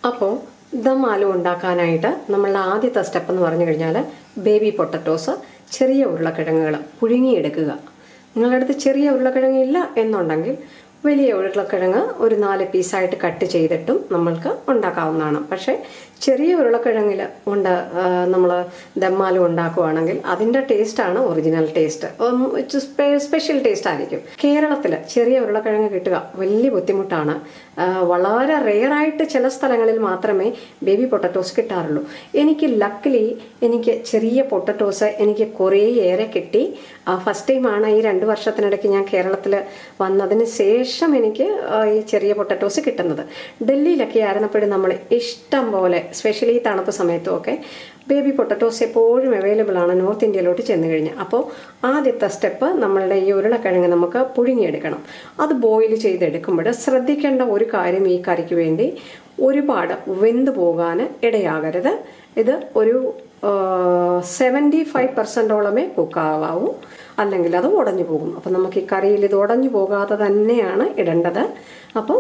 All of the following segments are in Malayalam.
അപ്പോൾ ദം ആലു ഉണ്ടാക്കാനായിട്ട് നമ്മളുടെ ആദ്യത്തെ സ്റ്റെപ്പ് എന്ന് പറഞ്ഞു കഴിഞ്ഞാൽ ബേബി പൊട്ടറ്റോസ് ചെറിയ ഉരുളക്കിഴങ്ങുകൾ പുഴുങ്ങിയെടുക്കുക. നിങ്ങളുടെ അടുത്ത് ചെറിയ ഉരുളക്കിഴങ്ങ് ഇല്ല എന്നുണ്ടെങ്കിൽ വലിയ ഉരുളക്കിഴങ്ങ് ഒരു 4 പീസായിട്ട് കട്ട് ചെയ്തിട്ടും നമ്മൾക്ക് ഉണ്ടാക്കാവുന്നതാണ്. പക്ഷേ ചെറിയ ഉരുളക്കിഴങ്ങിൽ നമ്മൾ ദം ആലു ഉണ്ടാക്കുകയാണെങ്കിൽ അതിൻ്റെ ടേസ്റ്റാണ് ഒറിജിനൽ ടേസ്റ്റ്, സ്പെഷ്യൽ ടേസ്റ്റ് ആയിരിക്കും. കേരളത്തിൽ ചെറിയ ഉരുളക്കിഴങ്ങ് കിട്ടുക വലിയ ബുദ്ധിമുട്ടാണ്. വളരെ റെയറായിട്ട് ചില സ്ഥലങ്ങളിൽ മാത്രമേ ബേബി പൊട്ടറ്റോസ് കിട്ടാറുള്ളൂ. ലക്കിലി എനിക്ക് ചെറിയ പൊട്ടറ്റോസ് എനിക്ക് കുറേയേറെ കിട്ടി. ഫസ്റ്റ് ടൈമാണ് ഈ 2 വർഷത്തിനിടയ്ക്ക് ഞാൻ കേരളത്തിൽ വന്നതിന് ശേഷം എനിക്ക് ഈ ചെറിയ പൊട്ടറ്റോസ് കിട്ടുന്നത്. ഡൽഹിയിലൊക്കെ ആയിരുന്നപ്പോഴും നമ്മൾ ഇഷ്ടം പോലെ, സ്പെഷ്യലി ഈ തണുപ്പ് സമയത്തും ഒക്കെ ബേബി പൊട്ടറ്റോസ് എപ്പോഴും അവൈലബിൾ ആണ് നോർത്ത് ഇന്ത്യയിലോട്ട് ചെന്ന് കഴിഞ്ഞാൽ. അപ്പോൾ ആദ്യത്തെ സ്റ്റെപ്പ് നമ്മളുടെ ഈ ഉരുളക്കിഴങ്ങ് നമുക്ക് പുഴുങ്ങിയെടുക്കണം. അത് ബോയിൽ ചെയ്തെടുക്കുമ്പോൾ ശ്രദ്ധിക്കേണ്ട ഒരു കാര്യം, ഈ കറിക്ക് വേണ്ടി ഒരുപാട് വെന്ത് പോകാൻ ഇടയാകരുത്. ഇത് ഒരു 75% കുക്കാവാവൂ, അല്ലെങ്കിൽ അത് ഉടഞ്ഞു പോകും. അപ്പം നമുക്ക് ഈ കറിയിൽ ഇത് ഉടഞ്ഞു പോകാതെ തന്നെയാണ് ഇടേണ്ടത്. അപ്പോൾ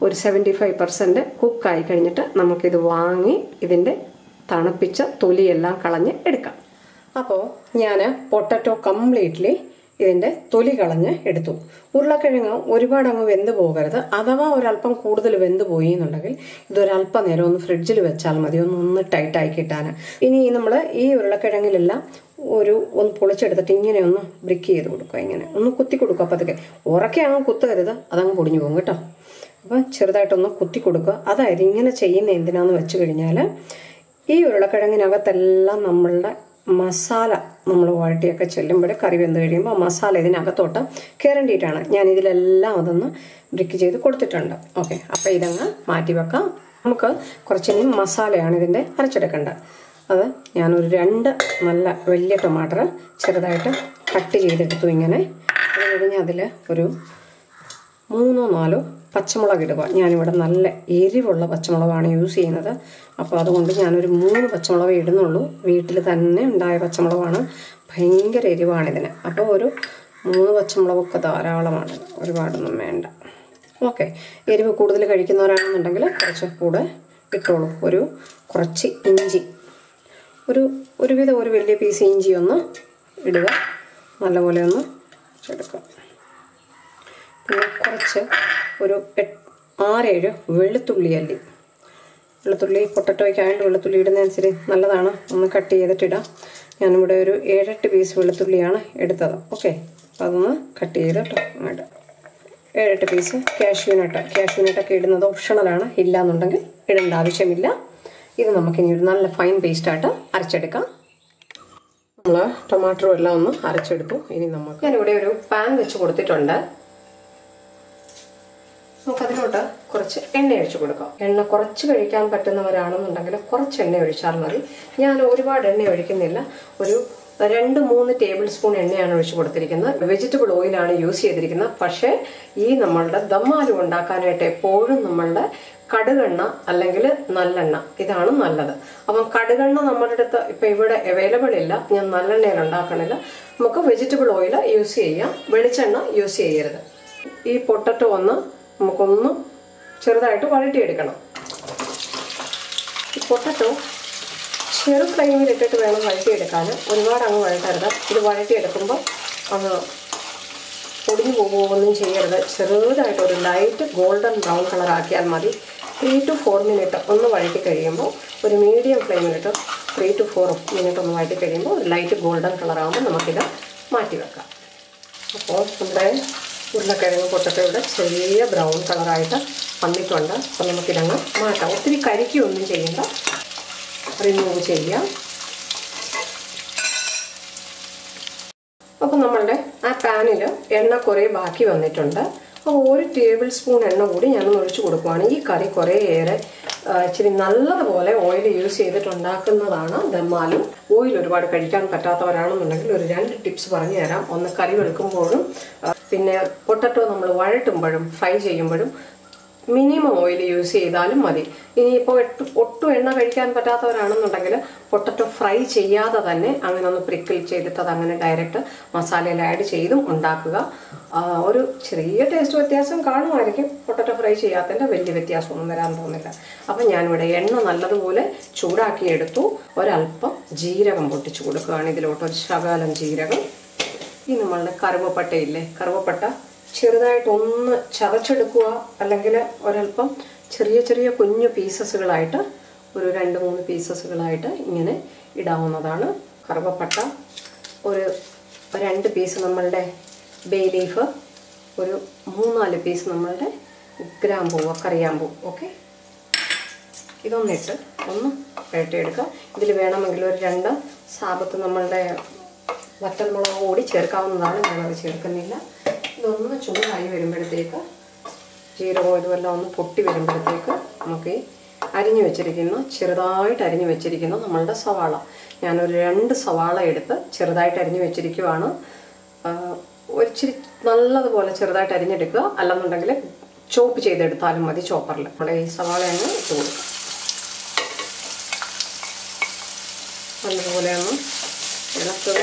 ഒരു 75% കുക്കായി കഴിഞ്ഞിട്ട് നമുക്കിത് വാങ്ങി ഇതിൻ്റെ തണുപ്പിച്ച തൊലിയെല്ലാം കളഞ്ഞ് എടുക്കാം. അപ്പോൾ ഞാൻ പൊട്ടറ്റോ കംപ്ലീറ്റ്ലി ഇതിൻ്റെ തൊലി കളഞ്ഞ് എടുത്തു. ഉരുളക്കിഴങ്ങ് ഒരുപാട് അങ്ങ് വെന്ത് പോകരുത്. അഥവാ ഒരല്പം കൂടുതൽ വെന്ത് പോയി എന്നുണ്ടെങ്കിൽ ഇതൊരല്പം നേരം ഒന്ന് ഫ്രിഡ്ജിൽ വെച്ചാൽ മതി, ഒന്ന് ടൈറ്റായി കിട്ടാൻ. ഇനി നമ്മൾ ഈ ഉരുളക്കിഴങ്ങിലെല്ലാം ഒന്ന് പൊളിച്ചെടുത്തിട്ട് ഇങ്ങനെ ഒന്ന് ബ്രിക്ക് ചെയ്ത് കൊടുക്കുക. ഇങ്ങനെ ഒന്ന് കുത്തി കൊടുക്കുക. അപ്പോൾ അതൊക്കെ ഉറക്കെ അങ്ങ് കുത്തരുത്, അതങ്ങ് പൊടിഞ്ഞു പോകും കേട്ടോ. അപ്പം ചെറുതായിട്ടൊന്ന് കുത്തി കൊടുക്കുക. അതായത് ഇങ്ങനെ ചെയ്യുന്ന എന്തിനാന്ന് വെച്ച് കഴിഞ്ഞാൽ ഈ ഉരുളക്കിഴങ്ങിനകത്തെല്ലാം നമ്മളുടെ മസാല നമ്മൾ വഴട്ടിയൊക്കെ ചെല്ലുമ്പോൾ കറി വെന്ത് കഴിയുമ്പോൾ മസാല ഇതിനകത്തോട്ട് കയറേണ്ടിയിട്ടാണ്. ഞാൻ ഇതിലെല്ലാം അതൊന്ന് ബ്രിക്ക് ചെയ്ത് കൊടുത്തിട്ടുണ്ട്. ഓക്കെ, അപ്പോൾ ഇതങ്ങ് മാറ്റി വെക്കാം. നമുക്ക് കുറച്ചിനി മസാലയാണ് ഇതിൻ്റെ അരച്ചെടുക്കേണ്ടത്. അത് ഞാനൊരു 2 നല്ല വലിയ ടൊമാറ്റോ ചെറുതായിട്ട് കട്ട് ചെയ്തെടുത്തു. ഇങ്ങനെ അത് കഴിഞ്ഞ് അതിൽ ഒരു 3-4 പച്ചമുളക് ഇടുക. ഞാനിവിടെ നല്ല എരിവുള്ള പച്ചമുളകാണ് യൂസ് ചെയ്യുന്നത്. അപ്പോൾ അതുകൊണ്ട് ഞാനൊരു 3 പച്ചമുളക് ഇടുന്നുള്ളൂ. വീട്ടിൽ തന്നെ ഉണ്ടായ പച്ചമുളകാണ്, ഭയങ്കര എരിവാണിതിന്. അപ്പോൾ ഒരു 3 പച്ചമുളകൊക്കെ ധാരാളമാണ്, ഒരുപാടൊന്നും വേണ്ട. ഓക്കെ, എരിവ് കൂടുതൽ കഴിക്കുന്നവരാണെന്നുണ്ടെങ്കിൽ കുറച്ച് കൂടെ ഇട്ടോളൂ. കുറച്ച് ഇഞ്ചി, ഒരുവിധം ഒരു വലിയ പീസ് ഇഞ്ചി ഒന്ന് ഇടുക, നല്ലപോലെ ഒന്ന് എടുക്കുക. പിന്നെ കുറച്ച് ഒരു 6-7 വെളുത്തുള്ളി അല്ലി. വെളുത്തുള്ളി പൊട്ടറ്റോയ്ക്കായതുകൊണ്ട് വെളുത്തുള്ളി ഇടുന്നതനുസരിച്ച് നല്ലതാണ്, ഒന്ന് കട്ട് ചെയ്തിട്ടിടാം. ഞാനിവിടെ ഒരു 7-8 പീസ് വെളുത്തുള്ളിയാണ് എടുത്തത്. ഓക്കെ, അപ്പോൾ അതൊന്ന് കട്ട് ചെയ്ത് കേട്ടോ. അങ്ങോട്ട് 7-8 പീസ് കാഷ്യൂനട്ടൊക്കെ ഇടുന്നത് ഓപ്ഷണലാണ്, ഇല്ലയെന്നുണ്ടെങ്കിൽ ഇടേണ്ട ആവശ്യമില്ല. ഇത് നമുക്കിനി ഒരു നല്ല ഫൈൻ പേസ്റ്റായിട്ട് അരച്ചെടുക്കാം. നമ്മൾ ടൊമാറ്റോ എല്ലാം ഒന്ന് അരച്ചെടുത്തു. ഇനി ഞാനിവിടെ ഒരു പാൻ വെച്ച് കൊടുത്തിട്ടുണ്ട്. നമുക്കതിലോട്ട് കുറച്ച് എണ്ണ ഒഴിച്ച് കൊടുക്കാം. എണ്ണ കുറച്ച് കഴിക്കാൻ പറ്റുന്നവരാണെന്നുണ്ടെങ്കിൽ കുറച്ച് എണ്ണ ഒഴിച്ചാൽ മതി. ഞാൻ ഒരുപാട് എണ്ണ ഒഴിക്കുന്നില്ല, ഒരു 2-3 ടേബിൾ സ്പൂൺ എണ്ണയാണ് ഒഴിച്ച് കൊടുത്തിരിക്കുന്നത്. വെജിറ്റബിൾ ഓയിലാണ് യൂസ് ചെയ്തിരിക്കുന്നത്. പക്ഷേ ഈ നമ്മളുടെ ദം ആലു ഉണ്ടാക്കാനായിട്ട് എപ്പോഴും നമ്മളുടെ കടുകെണ്ണ അല്ലെങ്കിൽ നല്ലെണ്ണ ഇതാണ് നല്ലത്. അപ്പം കടുകെണ്ണ നമ്മുടെ അടുത്ത് ഇപ്പം ഇവിടെ അവൈലബിൾ ഇല്ല, ഞാൻ നല്ലെണ്ണയിൽ ഉണ്ടാക്കണില്ല. നമുക്ക് വെജിറ്റബിൾ ഓയിൽ യൂസ് ചെയ്യാം, വെളിച്ചെണ്ണ യൂസ് ചെയ്യരുത്. ഈ പൊട്ടറ്റോ നമുക്കൊന്ന് ചെറുതായിട്ട് വഴറ്റിയെടുക്കണം. ഈ പൊട്ടറ്റോ ചെറു ഫ്ലെയിമിലിട്ടിട്ട് വേണം വഴറ്റിയെടുക്കാൻ, ഒരുപാട് അങ്ങ് വഴറ്റരുത്. ഇത് വഴറ്റിയെടുക്കുമ്പോൾ അങ്ങ് പൊടിഞ്ഞു പോകുകയൊന്നും ചെയ്യരുത്. ചെറുതായിട്ട് ഒരു ലൈറ്റ് ഗോൾഡൻ ബ്രൗൺ കളർ ആക്കിയാൽ മതി. 3 to 4 മിനിറ്റ് ഒന്ന് വഴറ്റി കഴിയുമ്പോൾ, ഒരു മീഡിയം ഫ്ലെയിമിലിട്ട് 3 to 4 മിനിറ്റ് ഒന്ന് വഴറ്റി കഴിയുമ്പോൾ ഒരു ലൈറ്റ് ഗോൾഡൻ കളർ ആകുമ്പോൾ നമുക്കിത് മാറ്റി വെക്കാം. അപ്പോൾ നമ്മുടെ ഉരുളക്കിഴങ്ങ് പൊട്ടറ്റോയുടെ ചെറിയ ബ്രൗൺ കളറായിട്ട് വന്നിട്ടുണ്ട്. അപ്പോൾ നമുക്കിതങ്ങ് മാറ്റാം. ഒത്തിരി കരിക്കൊന്നും ചെയ്യേണ്ട, റിമൂവ് ചെയ്യാം. അപ്പോൾ നമ്മളുടെ ആ പാനിൽ എണ്ണ കുറേ ബാക്കി വന്നിട്ടുണ്ട്. അപ്പോൾ 1 ടേബിൾ സ്പൂൺ എണ്ണ കൂടി ഞാനൊന്ന് ഒഴിച്ച് കൊടുക്കുവാണ്. ഈ കറി കുറേയേറെ ഇച്ചിരി നല്ലതുപോലെ ഓയിൽ യൂസ് ചെയ്തിട്ടുണ്ടാക്കുന്നതാണ് ദം ആലു. ഓയിൽ ഒരുപാട് കഴിക്കാൻ പറ്റാത്തവരാണെന്നുണ്ടെങ്കിൽ ഒരു 2 ടിപ്സ് പറഞ്ഞു തരാം. ഒന്ന്, കറി വെളുക്കുമ്പോഴും പിന്നെ പൊട്ടറ്റോ നമ്മൾ വഴട്ടുമ്പോഴും ഫ്രൈ ചെയ്യുമ്പോഴും മിനിമം ഓയിൽ യൂസ് ചെയ്താലും മതി. ഇനിയിപ്പോൾ ഒട്ടും എണ്ണ കഴിക്കാൻ പറ്റാത്തവരാണെന്നുണ്ടെങ്കിൽ പൊട്ടറ്റോ ഫ്രൈ ചെയ്യാതെ തന്നെ അങ്ങനെ ഒന്ന് പ്രിക്കിൾ ചെയ്തിട്ട് അത് അങ്ങനെ ഡയറക്റ്റ് മസാലയിൽ ആഡ് ചെയ്തും ഉണ്ടാക്കുക. ഒരു ചെറിയ ടേസ്റ്റ് വ്യത്യാസം കാണുമായിരിക്കും. പൊട്ടറ്റോ ഫ്രൈ ചെയ്യാത്തതിൻ്റെ വലിയ വ്യത്യാസമൊന്നും വരാൻ പോകുന്നില്ല. അപ്പം ഞാനിവിടെ എണ്ണ നല്ലതുപോലെ ചൂടാക്കിയെടുത്തു. ഒരല്പം ജീരകം പൊട്ടിച്ചു കൊടുക്കുകയാണ് ഇതിലോട്ട്, ഒരു ശകലം ജീരകം. ഈ നമ്മളുടെ കറുവപ്പട്ടയില്ലേ, കറുവപ്പട്ട ചെറുതായിട്ടൊന്ന് ചതച്ചെടുക്കുക, അല്ലെങ്കിൽ ഒരല്പം ചെറിയ ചെറിയ കുഞ്ഞു പീസസുകളായിട്ട്, ഒരു 2-3 പീസസുകളായിട്ട് ഇങ്ങനെ ഇടാവുന്നതാണ്. കറുവപ്പട്ട, ഒരു 2 പീസ് നമ്മളുടെ ബേ ലീഫ്, ഒരു 3-4 പീസ് നമ്മളുടെ ഗ്രാമ്പൂ, കറിയാമ്പൂ. ഓക്കെ, ഇതൊന്നിട്ട് ഒന്ന് വഴറ്റിയെടുക്കുക. ഇതിൽ വേണമെങ്കിൽ ഒരു 2 സാബത്ത് നമ്മളുടെ വറ്റൽമുളക് കൂടി ചേർക്കാവുന്നതാണ്. ഞാനത് ചേർക്കുന്നില്ല. ഇതൊന്ന് ചൂടായി വരുമ്പോഴത്തേക്ക് ജീരകവും ഇതുമെല്ലാം ഒന്ന് പൊട്ടി വരുമ്പോഴത്തേക്ക് നമുക്ക് അരിഞ്ഞു വെച്ചിരിക്കുന്ന, ചെറുതായിട്ട് അരിഞ്ഞു വെച്ചിരിക്കുന്ന നമ്മളുടെ സവാള, ഞാനൊരു 2 സവാള എടുത്ത് ചെറുതായിട്ട് അരിഞ്ഞു വെച്ചിരിക്കുവാണ്. ഒരിച്ചിരി നല്ലതുപോലെ ചെറുതായിട്ട് അരിഞ്ഞെടുക്കുക, അല്ലെന്നുണ്ടെങ്കിൽ ചോപ്പ് ചെയ്തെടുത്താലും മതി ചോപ്പറിൽ. നമ്മൾ ഈ സവാള അങ്ങ് ഇട്ട് കൊടുക്കുക. നല്ലതുപോലെ ഒന്ന് ഇളക്കുക.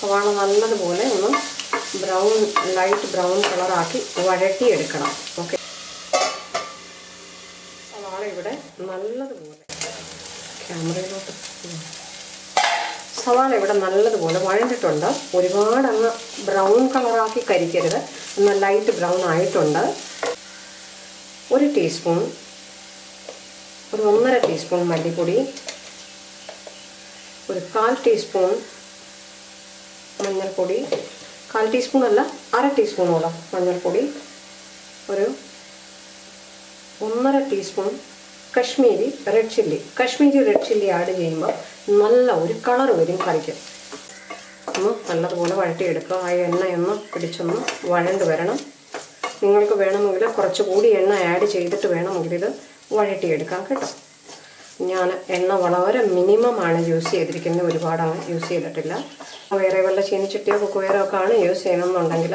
സവാള നല്ലതുപോലെ ഒന്ന് ലൈറ്റ് ബ്രൗൺ കളറാക്കി വഴറ്റിയെടുക്കണം. ഓക്കെ, സവാള ഇവിടെ നല്ലതുപോലെ വഴണ്ടിട്ടുണ്ട്. ഒരുപാട് അങ്ങ് ബ്രൗൺ കളറാക്കി കരിക്കരുത്, എന്നാൽ ലൈറ്റ് ബ്രൗൺ ആയിട്ടുണ്ട്. ഒരു 1.5 ടീസ്പൂൺ മല്ലിപ്പൊടി, ഒരു 1/4 ടീസ്പൂൺ മഞ്ഞൾപ്പൊടി, 1/4 ടീസ്പൂൺ അല്ല 1/2 ടീസ്പൂണോളം മഞ്ഞൾപ്പൊടി, ഒരു 1.5 teaspoon Kashmiri red chilli add ചെയ്യുമ്പോൾ നല്ല ഒരു കളർ വരും കറിക്ക്. ഒന്ന് നല്ലതുപോലെ വഴറ്റിയെടുക്കുക. ആ എണ്ണയൊന്ന് പിടിച്ചൊന്ന് വഴണ്ട് വരണം. നിങ്ങൾക്ക് വേണമെങ്കിൽ കുറച്ചുകൂടി എണ്ണ ആഡ് ചെയ്തിട്ട് വേണമെങ്കിൽ ഇത് വഴറ്റിയെടുക്കാം കേട്ടോ. ഞാൻ എണ്ണ വളരെ മിനിമമാണ് യൂസ് ചെയ്തിരിക്കുന്നത്, ഒരുപാട് അങ്ങ് യൂസ് ചെയ്തിട്ടില്ല. വേറെ വല്ല ചീനിച്ചട്ടിയോ കുക്കുവെയറോ ഒക്കെ ആണ് യൂസ് ചെയ്യണമെന്നുണ്ടെങ്കിൽ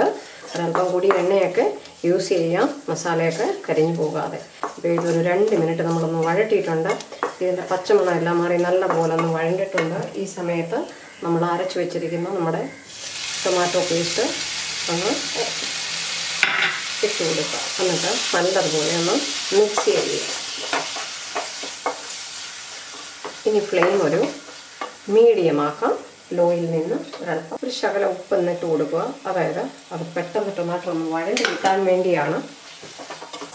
ഒരല്പം കൂടി എണ്ണയൊക്കെ യൂസ് ചെയ്യാം, മസാലയൊക്കെ കരിഞ്ഞു പോകാതെ. അപ്പോൾ ഇതൊരു 2 മിനിറ്റ് നമ്മളൊന്ന് വഴറ്റിയിട്ടുണ്ട്. ഇതിൻ്റെ പച്ചമണം എല്ലാം മാറി നല്ലപോലെ ഒന്ന് വഴണ്ടിട്ടുണ്ട്. ഈ സമയത്ത് നമ്മൾ അരച്ച് വെച്ചിരിക്കുന്ന നമ്മുടെ ടൊമാറ്റോ പേസ്റ്റ് ഒന്ന് ഇട്ട് കൊടുക്കുക. എന്നിട്ട് നല്ലതുപോലെ ഒന്ന് മിക്സ് ചെയ്യുക. ഇനി ഫ്ലെയിം ഒരു മീഡിയം ആക്കാം. ലോയിൽ നിന്ന് ഒരു ശകലം ഉപ്പ് എന്നിട്ട് കൊടുക്കുക. അതായത് അത് പെട്ടെന്ന് ടൊമാറ്റോ ഒന്ന് വഴണ്ടി കിട്ടാൻ വേണ്ടിയാണ്.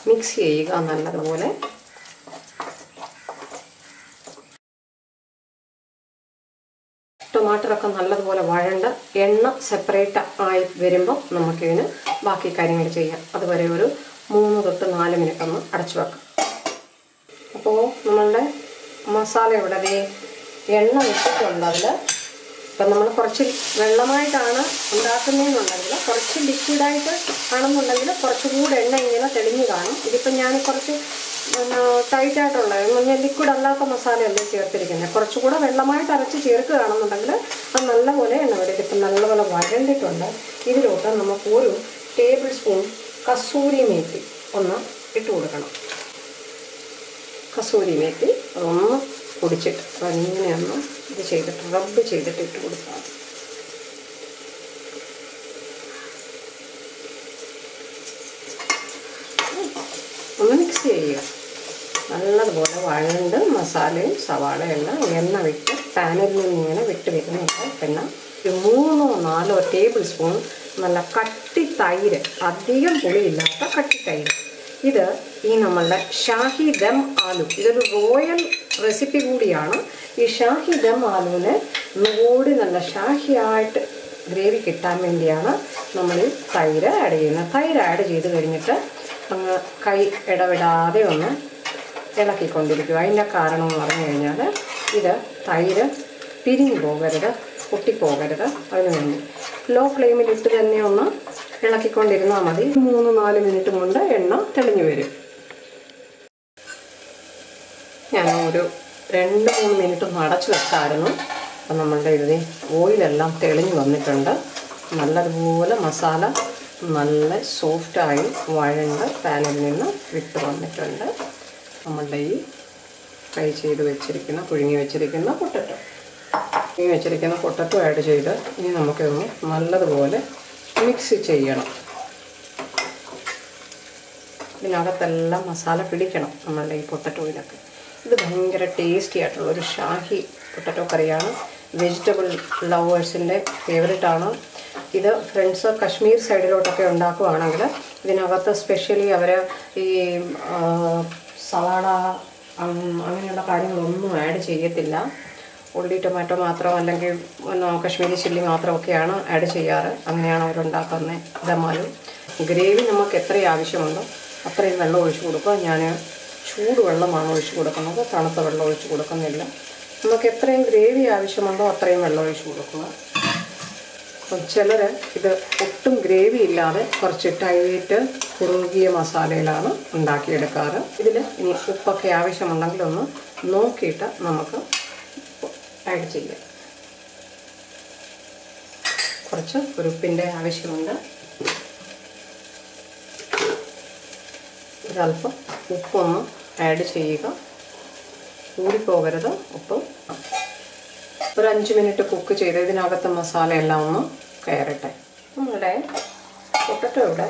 മിക്സ് ചെയ്യുക നല്ലതുപോലെ. ടൊമാറ്റോയൊക്കെ നല്ലതുപോലെ വഴണ്ട് എണ്ണ സെപ്പറേറ്റ് ആയി വരുമ്പോൾ നമുക്കിതിന് ബാക്കി കാര്യങ്ങൾ ചെയ്യാം. അതുവരെ ഒരു 3 to 4 മിനിറ്റ് ഒന്ന് അടച്ചു വെക്കാം. അപ്പോൾ നമ്മളുടെ മസാല ഇവിടെ എണ്ണ വെച്ചിട്ടുണ്ട്. അതിൽ ഇപ്പം നമ്മൾ കുറച്ച് വെള്ളമായിട്ടാണ് ഉണ്ടാക്കുന്നതെന്നുണ്ടെങ്കിൽ, കുറച്ച് ലിക്വിഡായിട്ട് ആണെന്നുണ്ടെങ്കിൽ കുറച്ചുകൂടെ എണ്ണ ഇങ്ങനെ തെളിഞ്ഞ് കാണും. ഇതിപ്പം ഞാൻ കുറച്ച് ടൈറ്റായിട്ടുള്ള ലിക്വിഡ് അല്ലാത്ത മസാലയല്ലേ ചേർത്തിരിക്കുന്നത്. കുറച്ചുകൂടെ വെള്ളമായിട്ട് അരച്ച് ചേർക്കുകയാണെന്നുണ്ടെങ്കിൽ അത് നല്ലപോലെ എണ്ണ വരും. ഇപ്പം നല്ലപോലെ വഴണ്ടിട്ടുണ്ട്. ഇതിലോട്ട് നമുക്ക് 1 ടേബിൾ സ്പൂൺ കസൂരി മേത്തി ഒന്ന് ഇട്ട് കൊടുക്കണം. കസൂരി മേത്തി അതൊന്ന് പൊടിച്ചിട്ട് അതിങ്ങനെയൊന്ന് ഇത് ചെയ്തിട്ട് റബ്ബ് ചെയ്തിട്ട് ഇട്ട് കൊടുക്കാം. ഒന്ന് മിക്സ് ചെയ്യുക. നല്ലതുപോലെ വഴണ്ട് മസാലയും സവാളയും എല്ലാം എണ്ണ വിട്ട് പാനിൽ നിന്ന് ഇങ്ങനെ വിട്ട് വരുന്നുണ്ട്. പിന്നെ ഒരു 3-4 ടേബിൾ സ്പൂൺ നല്ല കട്ടി തൈര്, അധികം പുളിയില്ലാത്ത കട്ടി തൈര്. ഇത് ഈ നമ്മളുടെ ഷാഹി ദം ആലു, ഇതൊരു റോയൽ റെസിപ്പി കൂടിയാണ്. ഈ ഷാഹി ദം ആലുവിന് കൂടി നല്ല ഷാഹിയായിട്ട് ഗ്രേവി കിട്ടാൻ വേണ്ടിയാണ് നമ്മൾ ഈ തൈര് ആഡ് ചെയ്യുന്നത്. തൈര് ആഡ് ചെയ്ത് കഴിഞ്ഞിട്ട് അങ്ങ് കൈ ഇടവിടാതെ ഒന്ന് ഇളക്കിക്കൊണ്ടിരിക്കുക. അതിൻ്റെ കാരണം എന്ന് പറഞ്ഞു കഴിഞ്ഞാൽ ഇത് തൈര് പിരിഞ്ഞു പോകരുത്, പൊട്ടിപ്പോകരുത്. അതിന് വേണ്ടി ലോ ഫ്ലെയിമിലിട്ട് തന്നെ ഒന്ന് ഇളക്കിക്കൊണ്ടിരുന്നാൽ മതി. 3-4 മിനിറ്റ് കൊണ്ട് എണ്ണ തെളിഞ്ഞു വരും. ഞാൻ ഒരു 2-3 മിനിറ്റ് ഒന്ന് അടച്ചു വെച്ചായിരുന്നു. അപ്പം നമ്മളുടെ ഇത് ഓയിലെല്ലാം തെളിഞ്ഞു വന്നിട്ടുണ്ട്. നല്ലതുപോലെ മസാല നല്ല സോഫ്റ്റായി വഴണ്ട് പാനിൽ നിന്ന് വിട്ട് വന്നിട്ടുണ്ട്. നമ്മളുടെ ഈ ഫ്രൈ ചെയ്ത് വെച്ചിരിക്കുന്ന പുഴുങ്ങി വെച്ചിരിക്കുന്ന പൊട്ടറ്റോ ആഡ് ചെയ്ത് ഇനി നമുക്കിതൊന്ന് നല്ലതുപോലെ മിക്സ് ചെയ്യണം. ഇതിനകത്തെല്ലാം മസാല പിടിക്കണം നമ്മളുടെ ഈ പൊട്ടറ്റോയിലൊക്കെ. ഇത് ഭയങ്കര ടേസ്റ്റി ആയിട്ടുള്ള ഒരു ഷാഹി പൊട്ടറ്റോ കറിയാണ്. വെജിറ്റബിൾ ലവേഴ്സിൻ്റെ ഫേവറേറ്റാണ് ഇത്. ഫ്രണ്ട്സ് കശ്മീർ സൈഡിലോട്ടൊക്കെ ഉണ്ടാക്കുകയാണെങ്കിൽ ഇതിനകത്ത് സ്പെഷ്യലി അവർ ഈ സവാള അങ്ങനെയുള്ള കാര്യങ്ങളൊന്നും ആഡ് ചെയ്യത്തില്ല. ഉള്ളി ടൊമാറ്റോ മാത്രം അല്ലെങ്കിൽ കശ്മീരി ചില്ലി മാത്രമൊക്കെയാണ് ആഡ് ചെയ്യാറ്. അങ്ങനെയാണ് അവരുണ്ടാക്കുന്നത്. ദം ആലു ഗ്രേവി നമുക്ക് എത്രയും ആവശ്യമുണ്ടോ അത്രയും വെള്ളം ഒഴിച്ച് കൊടുക്കുക. ഞാൻ ചൂടുവെള്ളമാണ് ഒഴിച്ച് കൊടുക്കുന്നത്, തണുത്ത വെള്ളം ഒഴിച്ച് കൊടുക്കുന്നില്ല. നമുക്ക് എത്രയും ഗ്രേവി ആവശ്യമുണ്ടോ അത്രയും വെള്ളം ഒഴിച്ച് കൊടുക്കുക. അപ്പം ചിലർ ഇത് ഒട്ടും ഗ്രേവി ഇല്ലാതെ കുറച്ച് ടൈറ്റ് കുറുകിയ മസാലയിലാണ് ഉണ്ടാക്കിയെടുക്കാറ്. ഇതിൽ ഇനി ഉപ്പൊക്കെ ആവശ്യമുണ്ടെങ്കിൽ ഒന്ന് നോക്കിയിട്ട് നമുക്ക് ആഡ് ചെയ്യാം. കുറച്ച് ഉപ്പിൻ്റെ ആവശ്യമുണ്ട്. ഒരല്പം ഉപ്പൊന്ന് ആഡ് ചെയ്യുക, കൂടിപ്പോകരുത് ഉപ്പ്. ഒരു 5 മിനിറ്റ് കുക്ക് ചെയ്ത് ഇതിനകത്ത് മസാല എല്ലാം ഒന്ന് കയറട്ടെ. നമ്മളുടെ പൊട്ടറ്റോ ഇവിടെ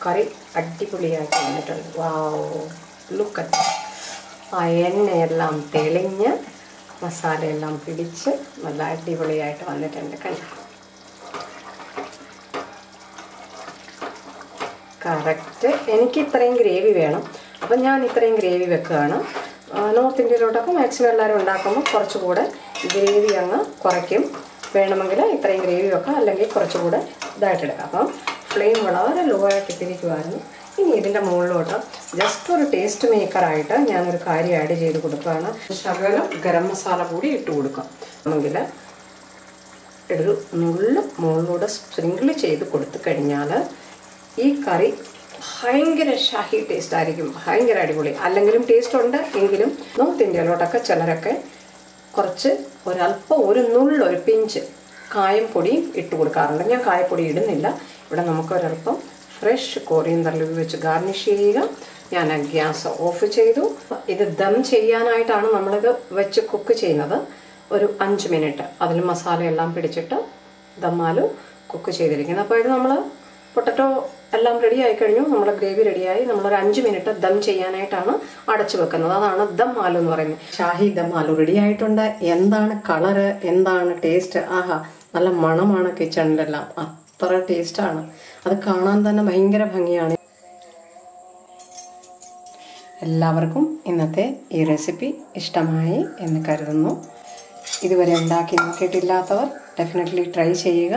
കറി അടിപൊളിയായിട്ട് വന്നിട്ടുണ്ട്. വാവ്, ലുക്ക് അറ്റ്. ആ എണ്ണയെല്ലാം തെളിഞ്ഞ് മസാലയെല്ലാം പിടിച്ച് നല്ല അടിപൊളിയായിട്ട് വന്നിട്ടുണ്ട്. കണ്ടോ, കറക്റ്റ്. എനിക്ക് ഇത്രയും ഗ്രേവി വേണം, അപ്പം ഞാൻ ഇത്രയും ഗ്രേവി വെക്കുകയാണ്. നോർത്ത് ഇന്ത്യയിലോട്ടൊക്കെ മാക്സിമം എല്ലാവരും ഉണ്ടാക്കുമ്പോൾ കുറച്ചുകൂടെ ഗ്രേവി അങ്ങ് കുറയ്ക്കും. വേണമെങ്കിൽ ഇത്രയും ഗ്രേവി വെക്കാം, അല്ലെങ്കിൽ കുറച്ചുകൂടെ ഇതായിട്ടെടുക്കാം. അപ്പം ഫ്ലെയിം വളരെ ലോ ആയിട്ട് ഇട്ടിരിക്കുമായിരുന്നു. ഇനി ഇതിൻ്റെ മുകളിലോട്ട് ജസ്റ്റ് ഒരു ടേസ്റ്റ് മേക്കറായിട്ട് ഞാനൊരു കാര്യം ആഡ് ചെയ്ത് കൊടുക്കുകയാണ്. ശകലം ഗരം മസാല കൂടി ഇട്ട് കൊടുക്കാം. അല്ലെങ്കിൽ ഒരു നുള്ളു മുകളിലൂടെ സ്പ്രിങ്കിൾ ചെയ്ത് കൊടുത്തു കഴിഞ്ഞാൽ ഈ കറി ഭയങ്കര ഷാഹി ടേസ്റ്റ് ആയിരിക്കും, ഭയങ്കര അടിപൊളി. അല്ലെങ്കിലും ടേസ്റ്റ് ഉണ്ട് എങ്കിലും നോർത്ത് ഇന്ത്യയിലോട്ടൊക്കെ ചിലരൊക്കെ കുറച്ച് ഒരല്പം ഒരു പിഞ്ച് കായം പൊടിയും ഇട്ട് കൊടുക്കാറുണ്ട്. ഞാൻ കായപ്പൊടി ഇടുന്നില്ല. ഇവിടെ നമുക്കൊരല്പം ഫ്രഷ് കൊറിയൻഡർ ലീവ് വെച്ച് ഗാർണിഷ് ചെയ്യുക. ഞാൻ ഗ്യാസ് ഓഫ് ചെയ്തു. ഇത് ദം ചെയ്യാനായിട്ടാണ് നമ്മളിത് വെച്ച് കുക്ക് ചെയ്യുന്നത്. ഒരു 5 മിനിറ്റ് അതിൽ മസാലയെല്ലാം പിടിച്ചിട്ട് ദം ആലു കുക്ക് ചെയ്തിരിക്കുന്നത്. അപ്പോൾ ഇത് നമ്മൾ പൊട്ടറ്റോ എല്ലാം റെഡി ആയി കഴിഞ്ഞു, നമ്മുടെ ഗ്രേവി റെഡിയായി. നമ്മളൊരു 5 മിനിറ്റ് ദം ചെയ്യാനായിട്ടാണ് അടച്ചു വെക്കുന്നത്. അതാണ് ദം ആലു എന്ന് പറയുന്നത്. ഷാഹി ദം ആലു റെഡി ആയിട്ടുണ്ട്. എന്താണ് കളറ്, എന്താണ് ടേസ്റ്റ്! ആഹാ, നല്ല മണമാണ് കിച്ചണിലെല്ലാം. അത്ര ടേസ്റ്റാണ്. അത് കാണാൻ തന്നെ ഭയങ്കര ഭംഗിയാണ്. എല്ലാവർക്കും ഇന്നത്തെ ഈ റെസിപ്പി ഇഷ്ടമായി എന്ന് കരുതുന്നു. ഇതുവരെ ഉണ്ടാക്കി നോക്കിയിട്ടില്ലാത്തവർ ഡെഫിനറ്റ്ലി ട്രൈ ചെയ്യുക.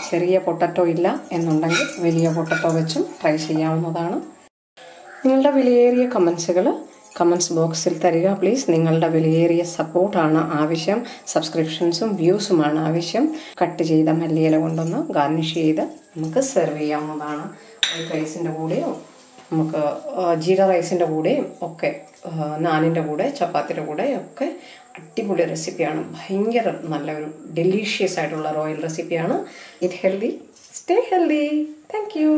ചെറിയ പൊട്ടറ്റോ ഇല്ല എന്നുണ്ടെങ്കിൽ വലിയ പൊട്ടറ്റോ വെച്ചും ട്രൈ ചെയ്യാവുന്നതാണ്. നിങ്ങളുടെ വിലയേറിയ കമൻസ് ബോക്സിൽ തരിക പ്ലീസ്. നിങ്ങളുടെ വിലയേറിയ സപ്പോർട്ടാണ് ആവശ്യം. സബ്സ്ക്രിപ്ഷൻസും വ്യൂസുമാണ് ആവശ്യം. കട്ട് ചെയ്ത മല്ലിയില കൊണ്ടൊന്ന് ഗാർണിഷ് ചെയ്ത് നമുക്ക് സെർവ് ചെയ്യാവുന്നതാണ്. വൈറ്റ് റൈസിൻ്റെ കൂടെയോ നമുക്ക് ജീര റൈസിൻ്റെ കൂടെയും ഒക്കെ, നാനിൻ്റെ കൂടെ, ചപ്പാത്തിയുടെ കൂടെ ഒക്കെ അടിപൊളി റെസിപ്പിയാണ്. ഭയങ്കര നല്ലൊരു ഡെലീഷ്യസ് ആയിട്ടുള്ള റോയൽ റെസിപ്പിയാണ്. It healthy, stay healthy. Thank you.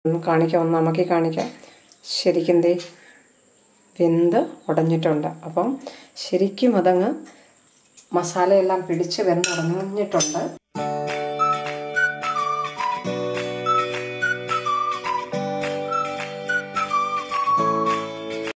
നമുക്ക് കാണിക്കാം. ശരിക്കും വെന്ത് ഉടഞ്ഞിട്ടുണ്ട്. അപ്പം ശരിക്കും അതങ്ങ് മസാലയെല്ലാം പിടിച്ച് വെന്തുടഞ്ഞിട്ടുണ്ട്.